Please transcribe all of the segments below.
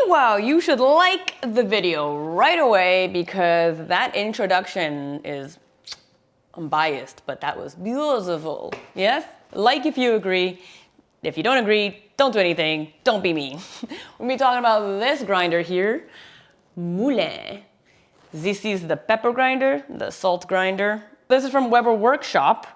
wow, you should like the video right away because that introduction is, I'm biased, but that was beautiful. Yes? Like if you agree. If you don't agree, don't do anything. Don't be mean. We'll be talking about this grinder here, Moulin. This is the pepper grinder, the salt grinder. This is from WEBER Workshop.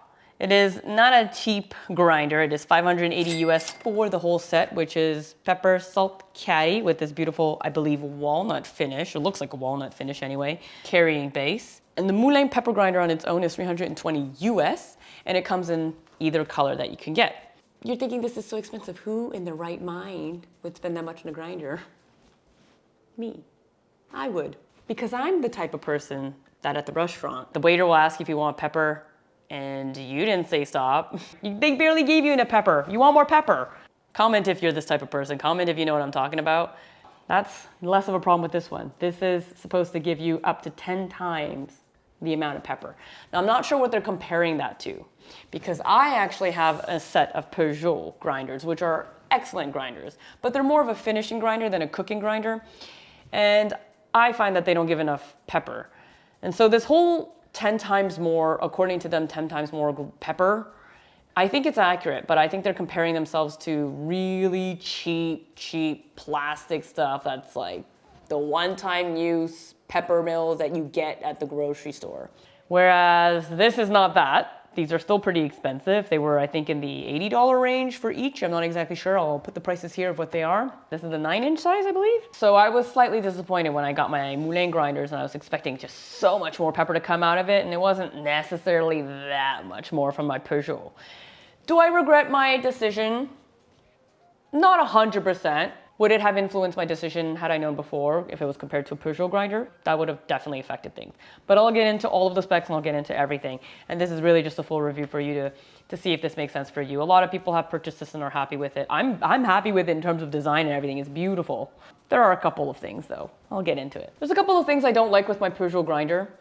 It is not a cheap grinder. It is $580 US for the whole set, which is pepper, salt, caddy with this beautiful, I believe, walnut finish. It looks like a walnut finish anyway. Carrying base. And the Moulin pepper grinder on its own is $320 US, and it comes in either color that you can get. You're thinking this is so expensive. Who in their right mind would spend that much on a grinder? Me. I would. Because I'm the type of person that at the restaurant, the waiter will ask if you want pepper, and you didn't say stop. They barely gave you a pepper. You want more pepper. Comment if you're this type of person. Comment if you know what I'm talking about. That's less of a problem with this one. This is supposed to give you up to 10 times the amount of pepper. Now, I'm not sure what they're comparing that to, because I actually have a set of Peugeot grinders, which are excellent grinders, but they're more of a finishing grinder than a cooking grinder. And I find that they don't give enough pepper. And so this whole 10 times more, according to them, 10 times more pepper, I think it's accurate, but I think they're comparing themselves to really cheap plastic stuff that's like the one-time use pepper mills that you get at the grocery store. Whereas this is not that. These are still pretty expensive. They were, I think, in the $80 range for each. I'm not exactly sure. I'll put the prices here of what they are. This is the 9-inch size, I believe. So I was slightly disappointed when I got my Moulin grinders and I was expecting just so much more pepper to come out of it, and it wasn't necessarily that much more from my Peugeot. Do I regret my decision? Not 100%. Would it have influenced my decision had I known before if it was compared to a Peugeot grinder? That would have definitely affected things. But I'll get into all of the specs and I'll get into everything. And this is really just a full review for you to see if this makes sense for you. A lot of people have purchased this and are happy with it. I'm happy with it in terms of design and everything. It's beautiful. There are a couple of things though. I'll get into it. There's a couple of things I don't like with my Peugeot grinder.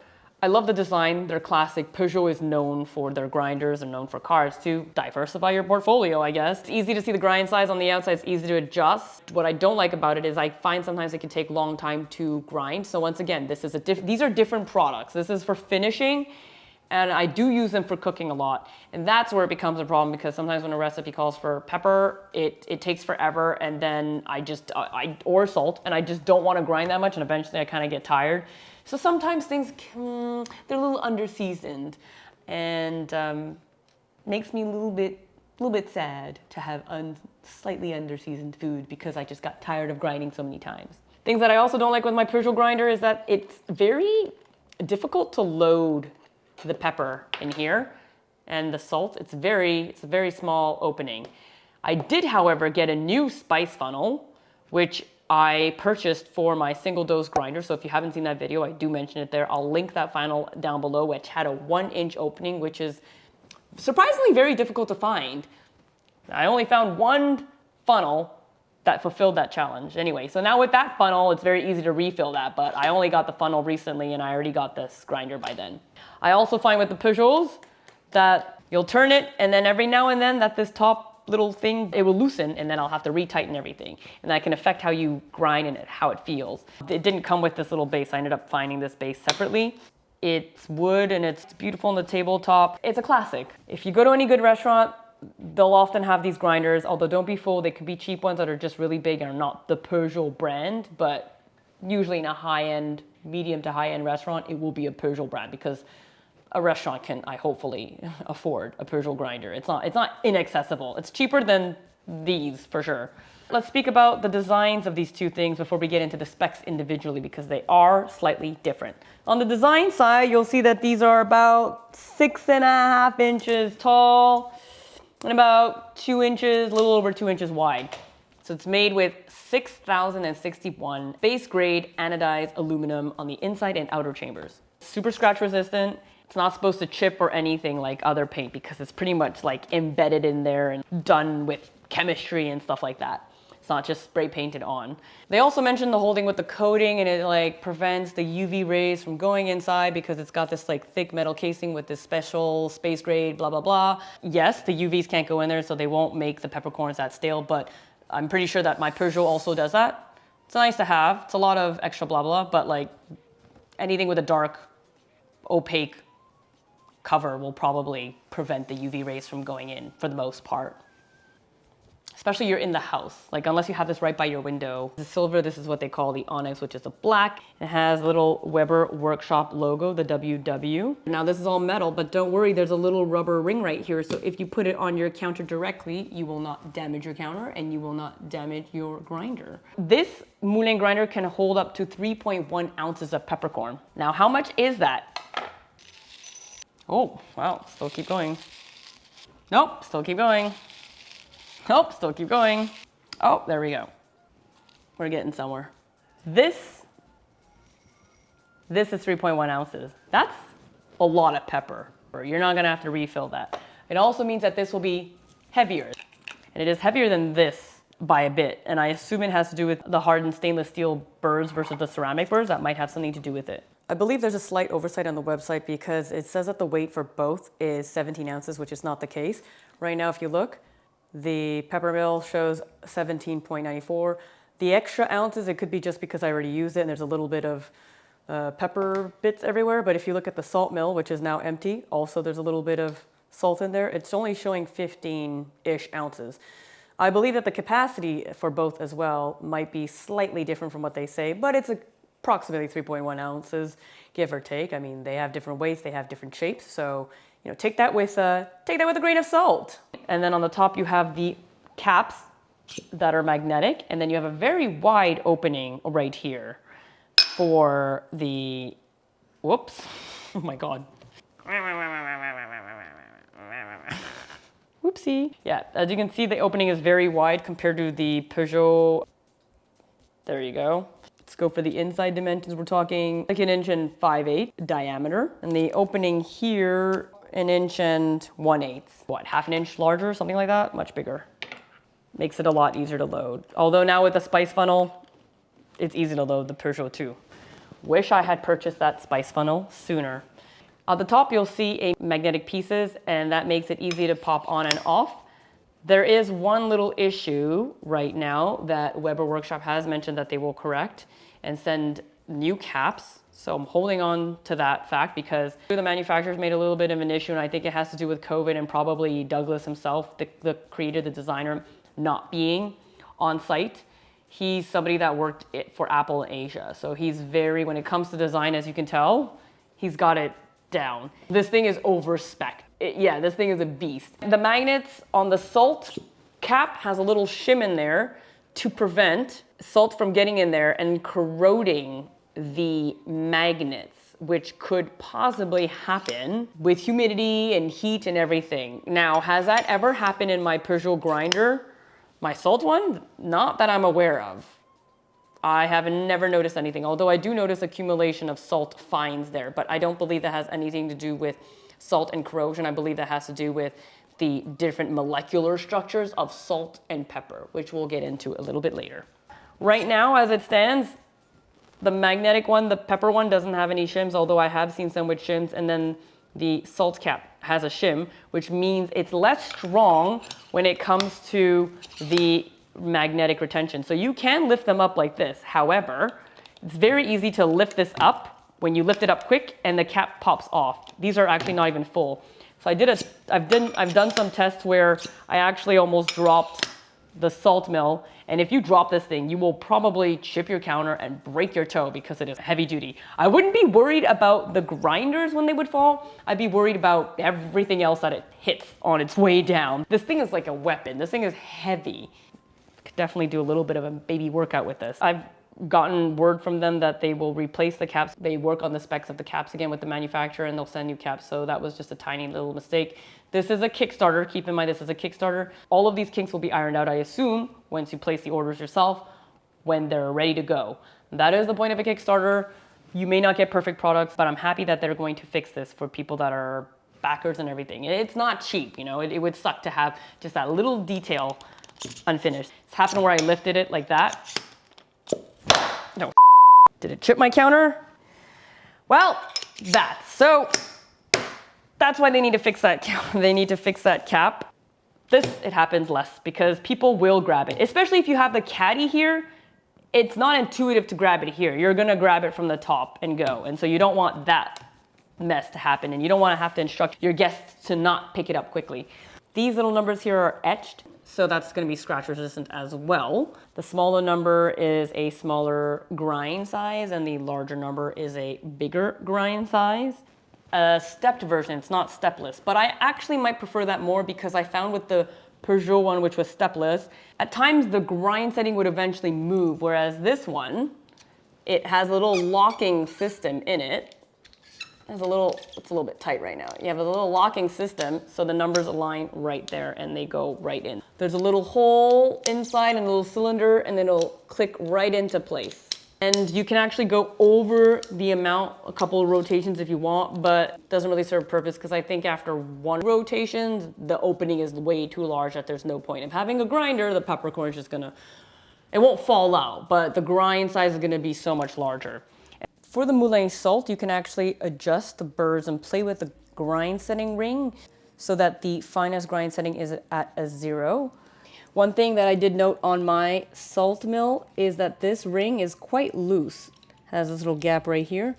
I love the design, they're classic. Peugeot is known for their grinders and known for cars to diversify your portfolio, I guess. It's easy to see the grind size on the outside, it's easy to adjust. What I don't like about it is I find sometimes it can take a long time to grind. So once again, these are different products. This is for finishing, and I do use them for cooking a lot. And that's where it becomes a problem, because sometimes when a recipe calls for pepper, it takes forever, and then or salt, and I just don't want to grind that much, and eventually I kind of get tired. So sometimes things, they're a little under-seasoned, and makes me a little bit sad to have slightly under-seasoned food because I just got tired of grinding so many times. Things that I also don't like with my Peugeot grinder is that it's very difficult to load the pepper in here, and the salt, it's a very small opening. I did, however, get a new spice funnel, which I purchased for my single dose grinder. So if you haven't seen that video, I do mention it there. I'll link that funnel down below, which had a 1-inch opening, which is surprisingly very difficult to find. I only found one funnel that fulfilled that challenge. Anyway, so now with that funnel, it's very easy to refill that, but I only got the funnel recently and I already got this grinder by then. I also find with the Peugeots that you'll turn it, and then every now and then that this top little thing, it will loosen, and then I'll have to retighten everything. And that can affect how you grind and how it feels. It didn't come with this little base. I ended up finding this base separately. It's wood and it's beautiful on the tabletop. It's a classic. If you go to any good restaurant, they'll often have these grinders, although don't be fooled, they could be cheap ones that are just really big and are not the Peugeot brand, but usually in a high-end, medium to high-end restaurant, it will be a Peugeot brand, because a restaurant can, hopefully, afford a Peugeot grinder. It's not inaccessible. It's cheaper than these, for sure. Let's speak about the designs of these two things before we get into the specs individually, because they are slightly different. On the design side, you'll see that these are about 6.5 inches tall and about 2 inches, a little over 2 inches wide. So it's made with 6061 base grade anodized aluminum on the inside and outer chambers. Super scratch resistant. It's not supposed to chip or anything like other paint, because it's pretty much like embedded in there and done with chemistry and stuff like that. It's not just spray painted on. They also mentioned the whole thing with the coating, and it like prevents the UV rays from going inside because it's got this like thick metal casing with this special space grade blah blah blah. Yes, the UVs can't go in there, so they won't make the peppercorns that stale, but I'm pretty sure that my Peugeot also does that. It's nice to have. It's a lot of extra blah blah, but like anything with a dark, opaque cover will probably prevent the UV rays from going in for the most part. Especially you're in the house, like unless you have this right by your window. The silver, this is what they call the onyx, which is a black. It has a little Weber Workshop logo, the WW. Now this is all metal, but don't worry, there's a little rubber ring right here. So if you put it on your counter directly, you will not damage your counter and you will not damage your grinder. This Moulin grinder can hold up to 3.1 ounces of peppercorn. Now, how much is that? Oh, wow, still keep going. Nope, still keep going. Nope, still keep going. Oh, there we go. We're getting somewhere. This is 3.1 ounces. That's a lot of pepper. You're not gonna have to refill that. It also means that this will be heavier. And it is heavier than this by a bit. And I assume it has to do with the hardened stainless steel burrs versus the ceramic burrs. That might have something to do with it. I believe there's a slight oversight on the website because it says that the weight for both is 17 ounces, which is not the case. Right now, if you look, the pepper mill shows 17.94. The extra ounces, it could be just because I already used it and there's a little bit of pepper bits everywhere. But if you look at the salt mill, which is now empty, also there's a little bit of salt in there. It's only showing 15-ish ounces. I believe that the capacity for both as well might be slightly different from what they say, but it's approximately 3.1 ounces, give or take. I mean, they have different weights, they have different shapes, so you know, take that with a grain of salt. And then on the top you have the caps that are magnetic, and then you have a very wide opening right here for the, whoops, oh my God. Whoopsie. Yeah, as you can see, the opening is very wide compared to the Peugeot. There you go. Let's go for the inside dimensions. We're talking like 1 inch and 5/8 diameter. And the opening here, 1 inch and 1/8. What, half an inch larger, something like that? Much bigger. Makes it a lot easier to load. Although now with the spice funnel, it's easy to load the Peugeot too. Wish I had purchased that spice funnel sooner. At the top, you'll see a magnetic pieces, and that makes it easy to pop on and off. There is one little issue right now that Weber Workshop has mentioned that they will correct and send new caps. So I'm holding on to that fact because the manufacturers made a little bit of an issue, and I think it has to do with COVID and probably Douglas himself, the creator, the designer, not being on site. He's somebody that worked for Apple in Asia. So he's very, when it comes to design, as you can tell, he's got it down. This thing is over spec. Yeah, this thing is a beast. The magnets on the salt cap has a little shim in there to prevent salt from getting in there and corroding the magnets, which could possibly happen with humidity and heat and everything. Now, has that ever happened in my Peugeot Grinder? My salt one? Not that I'm aware of. I have never noticed anything, although I do notice accumulation of salt fines there, but I don't believe that has anything to do with salt and corrosion. I believe that has to do with the different molecular structures of salt and pepper, which we'll get into a little bit later. Right now, as it stands, the magnetic one, the pepper one, doesn't have any shims, although I have seen some with shims, and then the salt cap has a shim, which means it's less strong when it comes to the magnetic retention. So you can lift them up like this. However, it's very easy to lift this up when you lift it up quick and the cap pops off. These are actually not even full. So I've done some tests where I actually almost dropped the salt mill. And if you drop this thing, you will probably chip your counter and break your toe because it is heavy duty. I wouldn't be worried about the grinders when they would fall. I'd be worried about everything else that it hits on its way down. This thing is like a weapon. This thing is heavy. Could definitely do a little bit of a baby workout with this. I've gotten word from them that they will replace the caps. They work on the specs of the caps again with the manufacturer and they'll send new caps. So that was just a tiny little mistake. This is a Kickstarter. Keep in mind, this is a Kickstarter. All of these kinks will be ironed out, I assume, once you place the orders yourself, when they're ready to go. That is the point of a Kickstarter. You may not get perfect products, but I'm happy that they're going to fix this for people that are backers and everything. It's not cheap, you know, it would suck to have just that little detail unfinished. It's happened where I lifted it like that. No. Did it chip my counter? Well, that's why they need to fix that cap. They need to fix that cap. It happens less because people will grab it, especially if you have the Caddy here. it's not intuitive to grab it here. You're gonna grab it from the top and go. And so you don't want that mess to happen, and you don't wanna have to instruct your guests to not pick it up quickly. These little numbers here are etched, so that's gonna be scratch resistant as well. The smaller number is a smaller grind size, and the larger number is a bigger grind size. A stepped version, it's not stepless, but I actually might prefer that more because I found with the Peugeot one, which was stepless, at times the grind setting would eventually move, whereas this one, it has a little locking system in it. It's a little bit tight right now. You have a little locking system, so the numbers align right there and they go right in. There's a little hole inside and a little cylinder, and then it'll click right into place. And you can actually go over the amount a couple of rotations if you want, but it doesn't really serve a purpose because I think after one rotation, the opening is way too large that there's no point of having a grinder. The peppercorn is just gonna, it won't fall out, but the grind size is gonna be so much larger. For the Moulin salt, you can actually adjust the burrs and play with the grind setting ring so that the finest grind setting is at a 0. One thing that I did note on my salt mill is that this ring is quite loose. It has this little gap right here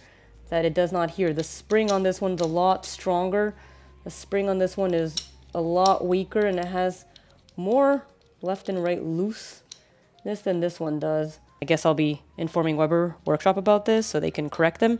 that it does not adhere. The spring on this one's a lot stronger. The spring on this one is a lot weaker, and it has more left and right looseness than this one does. I guess I'll be informing WEBER workshop about this so they can correct them.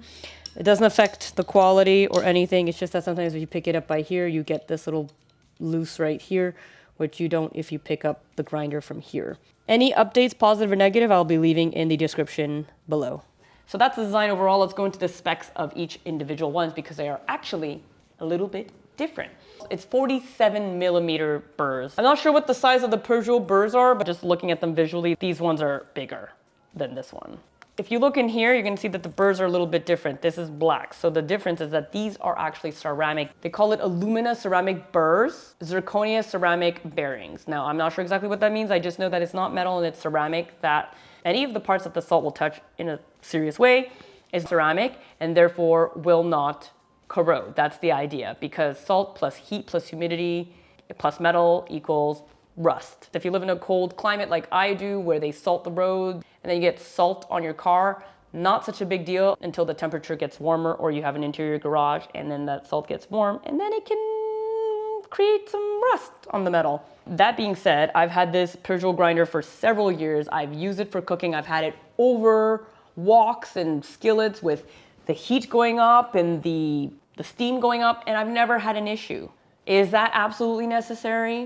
It doesn't affect the quality or anything. It's just that sometimes if you pick it up by here, you get this little loose right here, which you don't if you pick up the grinder from here. Any updates, positive or negative, I'll be leaving in the description below. So that's the design overall. Let's go into the specs of each individual ones because they are actually a little bit different. It's 47 millimeter burrs. I'm not sure what the size of the Peugeot burrs are, but just looking at them visually, these ones are bigger than this one. If you look in here, you can see that the burrs are a little bit different. This is black. So the difference is that these are actually ceramic. They call it alumina ceramic burrs, zirconia ceramic bearings. Now, I'm not sure exactly what that means. I just know that it's not metal and it's ceramic, that any of the parts that the salt will touch in a serious way is ceramic and therefore will not corrode. That's the idea, because salt plus heat plus humidity plus metal equals rust. If you live in a cold climate like I do, where they salt the roads and then you get salt on your car, not such a big deal until the temperature gets warmer or you have an interior garage and then that salt gets warm and then it can create some rust on the metal. That being said, I've had this Peugeot grinder for several years. I've used it for cooking. I've had it over woks and skillets with the heat going up and the steam going up, and I've never had an issue. Is that absolutely necessary?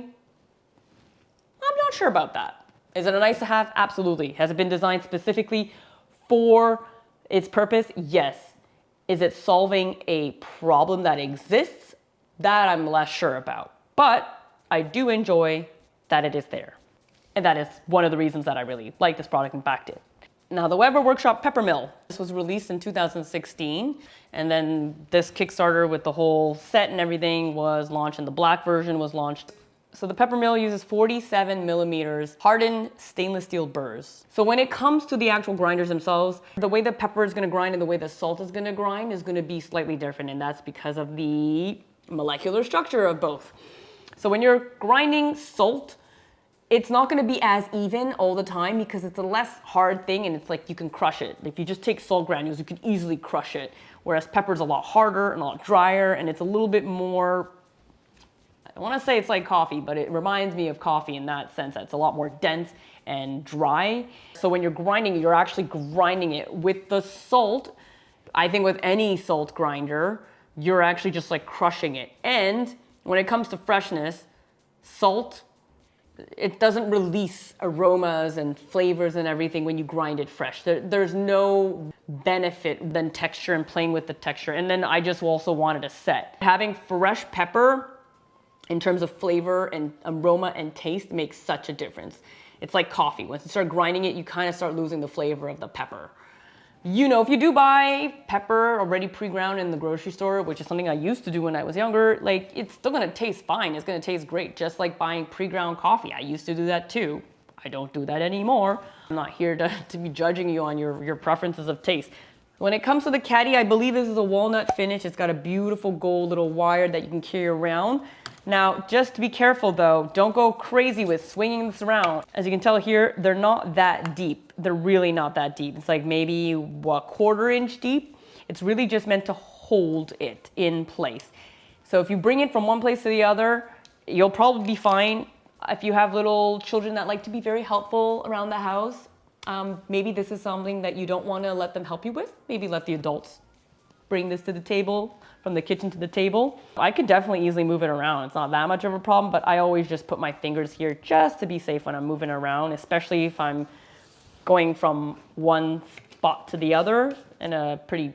I'm not sure about that. Is it a nice to have? Absolutely. Has it been designed specifically for its purpose? Yes. Is it solving a problem that exists? That I'm less sure about. But I do enjoy that it is there. And that is one of the reasons that I really like this product and backed it. Now, the WEBER Workshop Pepper Mill. This was released in 2016, and then this Kickstarter with the whole set and everything was launched, and the black version was launched. So the Pepper Mill uses 47 millimeters hardened stainless steel burrs. So when it comes to the actual grinders themselves, the way the pepper is gonna grind and the way the salt is gonna grind is gonna be slightly different, and that's because of the molecular structure of both. So when you're grinding salt, it's not gonna be as even all the time because it's a less hard thing and it's like you can crush it. If you just take salt granules, you can easily crush it. Whereas pepper's a lot harder and a lot drier and it's a little bit more, I wanna say it's like coffee, but it reminds me of coffee in that sense that it's a lot more dense and dry. So when you're grinding, you're actually grinding it with the salt. I think with any salt grinder, you're actually just like crushing it. And when it comes to freshness, salt, it doesn't release aromas and flavors and everything when you grind it fresh. There's no benefit than texture and playing with the texture. And then I just also wanted a set. Having fresh pepper in terms of flavor and aroma and taste makes such a difference. It's like coffee. Once you start grinding it, you kind of start losing the flavor of the pepper. You know, if you do buy pepper already pre-ground in the grocery store, which is something I used to do when I was younger, like it's still gonna taste fine. It's gonna taste great, just like buying pre-ground coffee. I used to do that too. I don't do that anymore. I'm not here to be judging you on your preferences of taste. When it comes to the Caddy, I believe this is a walnut finish. It's got a beautiful gold little wire that you can carry around. Now, just to be careful though, don't go crazy with swinging this around. As you can tell here, they're not that deep. They're really not that deep. It's like maybe a 1/4 inch deep. It's really just meant to hold it in place. So if you bring it from one place to the other, you'll probably be fine. If you have little children that like to be very helpful around the house, maybe this is something that you don't want to let them help you with. Maybe let the adults bring this to the table, from the kitchen to the table. I could definitely easily move it around. It's not that much of a problem, but I always just put my fingers here just to be safe when I'm moving around, especially if I'm going from one spot to the other and pretty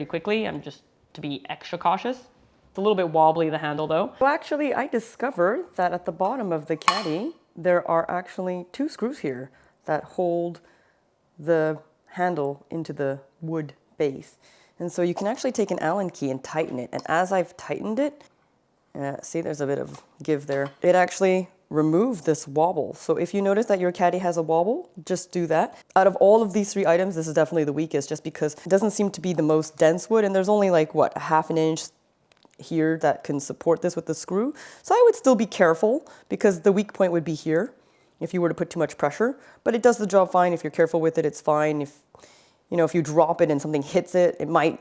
quickly. I'm just to be extra cautious. It's a little bit wobbly, the handle though. Well, actually, I discovered that at the bottom of the Caddy, there are actually 2 screws here that hold the handle into the wood base. And so you can actually take an Allen key and tighten it. And as I've tightened it, see, there's a bit of give there. It actually removed this wobble. So if you notice that your Caddy has a wobble, just do that. Out of all of these 3 items, this is definitely the weakest just because it doesn't seem to be the most dense wood. And there's only like, what, 1/2 inch here that can support this with the screw. So I would still be careful because the weak point would be here if you were to put too much pressure. But it does the job fine. If you're careful with it, it's fine. If you drop it and something hits it, it might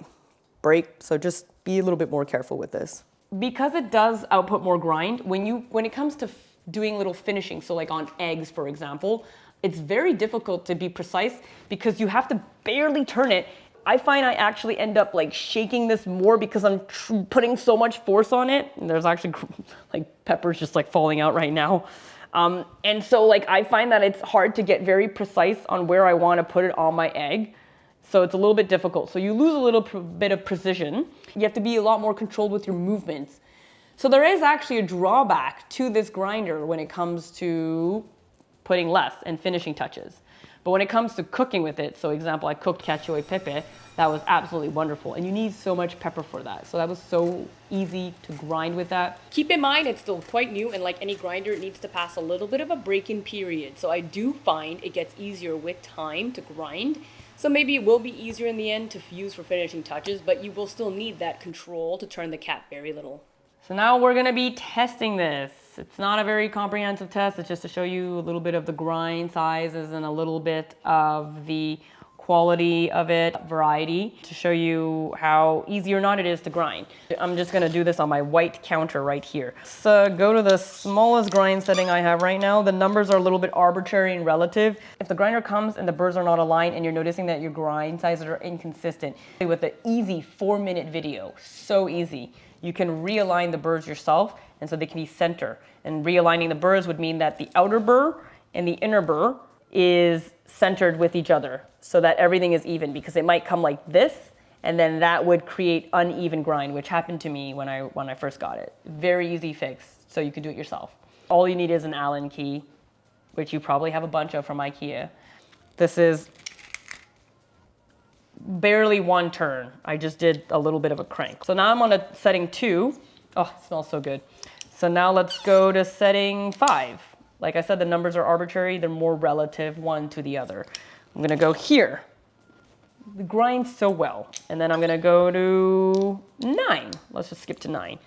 break. So just be a little bit more careful with this. Because it does output more grind, when it comes to doing little finishing, so like on eggs, for example, it's very difficult to be precise because you have to barely turn it. I find I actually end up like shaking this more because I'm putting so much force on it. And there's actually like peppers just like falling out right now. And so like I find that it's hard to get very precise on where I want to put it on my egg. So it's a little bit difficult. So you lose a little bit of precision. You have to be a lot more controlled with your movements. So there is actually a drawback to this grinder when it comes to putting less and finishing touches. But when it comes to cooking with it, so example, I cooked cacio e pepe, that was absolutely wonderful. And you need so much pepper for that. So that was so easy to grind with that. Keep in mind, it's still quite new, and like any grinder, it needs to pass a little bit of a break-in period. So I do find it gets easier with time to grind. So maybe it will be easier in the end to use for finishing touches, but you will still need that control to turn the cat very little. So now we're gonna be testing this. It's not a very comprehensive test. It's just to show you a little bit of the grind sizes and a little bit of the quality of it, variety, to show you how easy or not it is to grind. I'm just gonna do this on my white counter right here. So go to the smallest grind setting I have right now. The numbers are a little bit arbitrary and relative. If the grinder comes and the burrs are not aligned and you're noticing that your grind sizes are inconsistent, with an easy 4-minute video, so easy, you can realign the burrs yourself and so they can be center. And realigning the burrs would mean that the outer burr and the inner burr is centered with each other so that everything is even, because it might come like this and then that would create uneven grind, which happened to me when I first got it. Very easy fix, so you can do it yourself. All you need is an Allen key, which you probably have a bunch of from IKEA. This is barely 1 turn. I just did a little bit of a crank. So now I'm on a setting 2. Oh, it smells so good. So now let's go to setting 5. Like I said, the numbers are arbitrary. They're more relative one to the other. I'm gonna go here. It grinds so well. And then I'm gonna go to 9. Let's just skip to 9.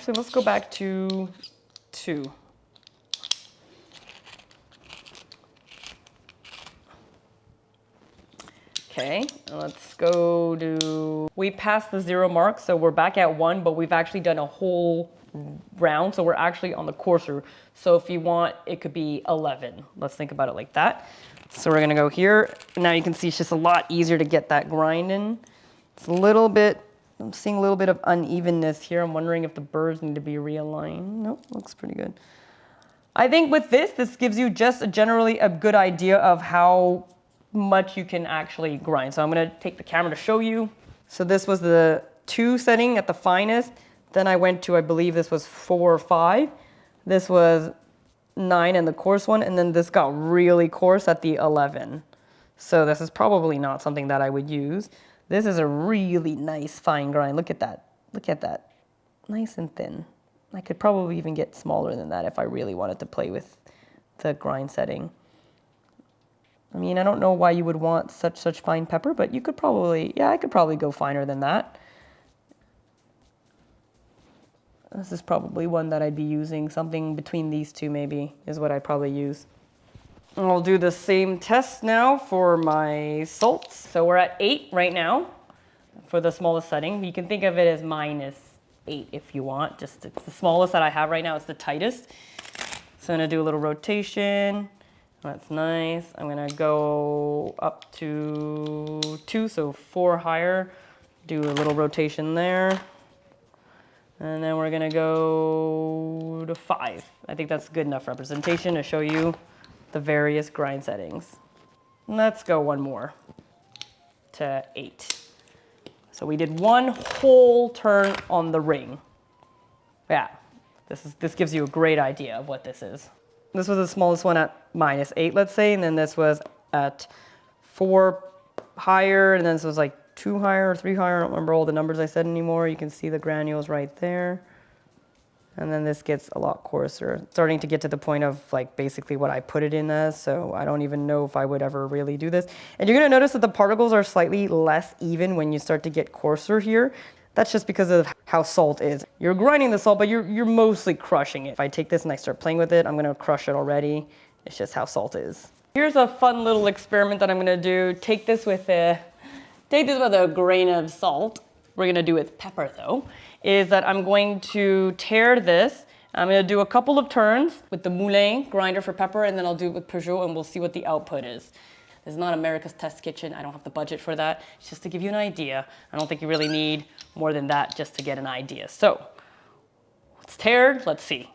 So let's go back to 2. Okay, let's go to, we passed the 0 mark, so we're back at 1, but we've actually done a whole round, so we're actually on the coarser. So if you want, it could be 11. Let's think about it like that. So we're gonna go here. Now you can see it's just a lot easier to get that grind in. It's a little bit, I'm seeing a little bit of unevenness here. I'm wondering if the burrs need to be realigned. Nope, looks pretty good. I think with this gives you just generally a good idea of how much you can actually grind. So I'm gonna take the camera to show you. So this was the 2 setting at the finest. Then I went to, I believe this was 4 or 5. This was 9 in the coarse one, and then this got really coarse at the 11. So this is probably not something that I would use. This is a really nice fine grind. Look at that. Look at that. Nice and thin. I could probably even get smaller than that if I really wanted to play with the grind setting. I mean, I don't know why you would want such fine pepper, but you could probably, yeah, I could probably go finer than that. This is probably one that I'd be using. Something between these two maybe is what I'd probably use. I'll do the same test now for my salts. So we're at 8 right now for the smallest setting. You can think of it as -8 if you want. Just it's the smallest that I have right now. It's the tightest. So I'm gonna do a little rotation. That's nice. I'm gonna go up to 2, so 4 higher. Do a little rotation there. And then we're gonna go to 5. I think that's good enough representation to show you the various grind settings. Let's go one more to 8. So we did 1 whole turn on the ring. Yeah, this gives you a great idea of what this is. This was the smallest one at -8, let's say, and then this was at 4 higher, and then this was like 2 higher or 3 higher. I don't remember all the numbers I said anymore. You can see the granules right there. And then this gets a lot coarser, starting to get to the point of like basically what I put it in as, so I don't even know if I would ever really do this. And you're gonna notice that the particles are slightly less even when you start to get coarser here. That's just because of how salt is. You're grinding the salt, but you're mostly crushing it. If I take this and I start playing with it, I'm gonna crush it already. It's just how salt is. Here's a fun little experiment that I'm gonna do. Take this with a grain of salt. We're gonna do with pepper though, is that I'm going to tear this. I'm gonna do a couple of turns with the Moulin grinder for pepper, and then I'll do it with Peugeot, and we'll see what the output is. This is not America's Test Kitchen. I don't have the budget for that. It's just to give you an idea. I don't think you really need more than that just to get an idea. So it's teared. Let's see.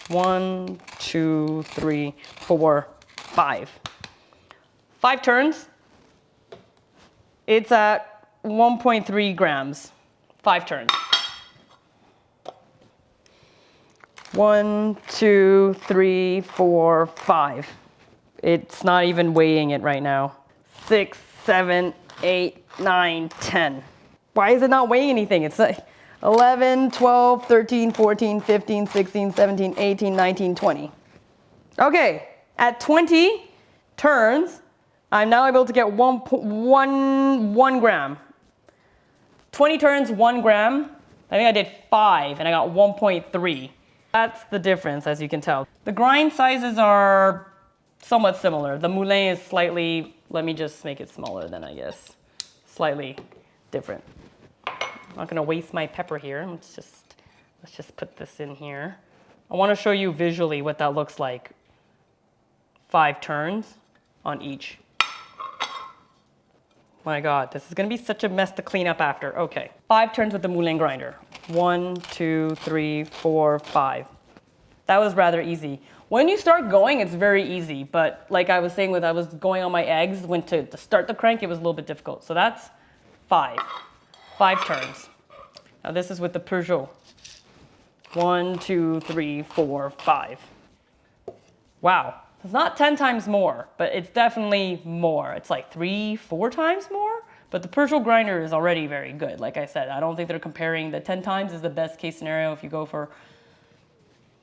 1, 2, 3, 4, 5. 5 turns. It's at 1.3 grams. 5 turns. 1, 2, 3, 4, 5. It's not even weighing it right now. 6, 7, 8, 9, 10. Why is it not weighing anything? It's like 11, 12, 13, 14, 15, 16, 17, 18, 19, 20. Okay, at 20 turns, I'm now able to get 1 gram. 20 turns, 1 gram. I think I did 5 and I got 1.3. That's the difference, as you can tell. The grind sizes are somewhat similar. The Moulin is slightly, let me just make it smaller then, I guess. Slightly different. I'm not gonna waste my pepper here. Let's just put this in here. I wanna show you visually what that looks like. 5 turns on each. My God, this is gonna be such a mess to clean up after. Okay, 5 turns with the Moulin grinder. 1, 2, 3, 4, 5. That was rather easy. When you start going, it's very easy, but like I was saying, when I was going on my eggs, when to start the crank, it was a little bit difficult. So that's 5 turns. Now this is with the Peugeot. 1, 2, 3, 4, 5. Wow, it's not 10 times more, but it's definitely more. It's like 3, 4 times more, but the Peugeot grinder is already very good. Like I said, I don't think they're comparing. The 10 times is the best case scenario if you go for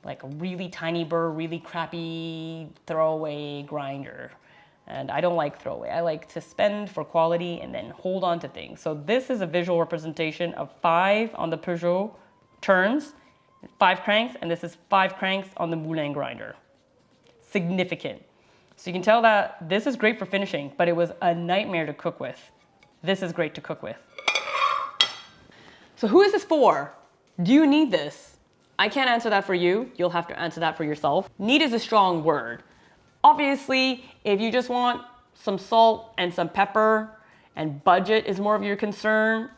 like a really tiny burr, really crappy throwaway grinder. And I don't like throwaway. I like to spend for quality and then hold on to things. So this is a visual representation of 5 on the Peugeot turns, 5 cranks, and this is 5 cranks on the Moulin grinder. Significant. So you can tell that this is great for finishing, but it was a nightmare to cook with. This is great to cook with. So who is this for? Do you need this? I can't answer that for you. You'll have to answer that for yourself. Need is a strong word. Obviously, if you just want some salt and some pepper and budget is more of your concern,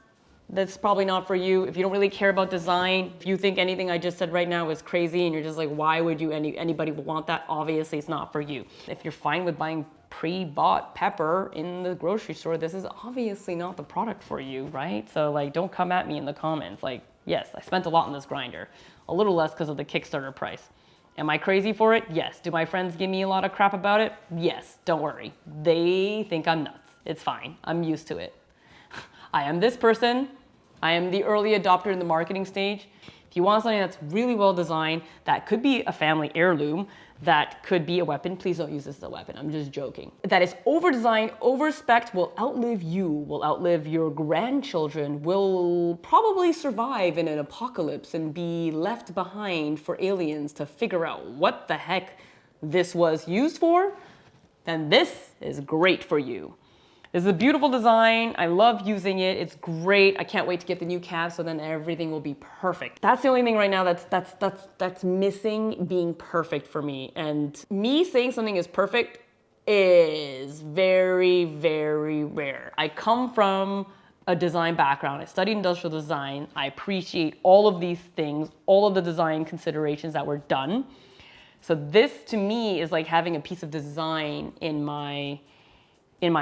that's probably not for you. If you don't really care about design, if you think anything I just said right now is crazy and you're just like, why would you anybody would want that? Obviously, it's not for you. If you're fine with buying pre-bought pepper in the grocery store, this is obviously not the product for you, right? So like, don't come at me in the comments. Like, yes, I spent a lot on this grinder. A little less because of the Kickstarter price. Am I crazy for it? Yes. Do my friends give me a lot of crap about it? Yes. Don't worry. They think I'm nuts. It's fine. I'm used to it. I am this person. I am the early adopter in the marketing stage. If you want something that's really well designed, that could be a family heirloom, that could be a weapon. Please don't use this as a weapon. I'm just joking. That is over-designed, over-spec'd, will outlive you, will outlive your grandchildren, will probably survive in an apocalypse and be left behind for aliens to figure out what the heck this was used for, then this is great for you. This is a beautiful design. I love using it. It's great. I can't wait to get the new cab, so then everything will be perfect. That's the only thing right now that's missing being perfect for me. And me saying something is perfect is very, very rare. I come from a design background. I studied industrial design. I appreciate all of these things, all of the design considerations that were done. So this to me is like having a piece of design in my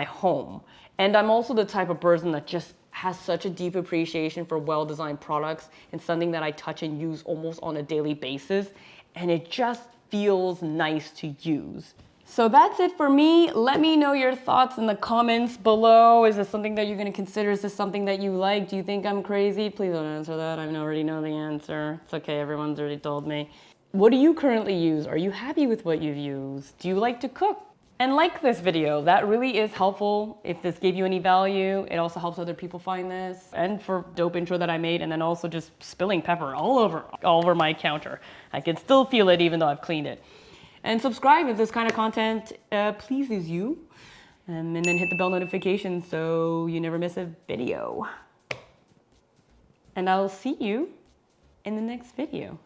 home. And I'm also the type of person that just has such a deep appreciation for well-designed products and something that I touch and use almost on a daily basis. And it just feels nice to use. So that's it for me. Let me know your thoughts in the comments below. Is this something that you're gonna consider? Is this something that you like? Do you think I'm crazy? Please don't answer that. I already know the answer. It's okay, everyone's already told me. What do you currently use? Are you happy with what you've used? Do you like to cook? And like this video, that really is helpful. If this gave you any value, it also helps other people find this. And for dope intro that I made, and then also just spilling pepper all over my counter. I can still feel it even though I've cleaned it. And subscribe if this kind of content pleases you. And then hit the bell notification so you never miss a video. And I'll see you in the next video.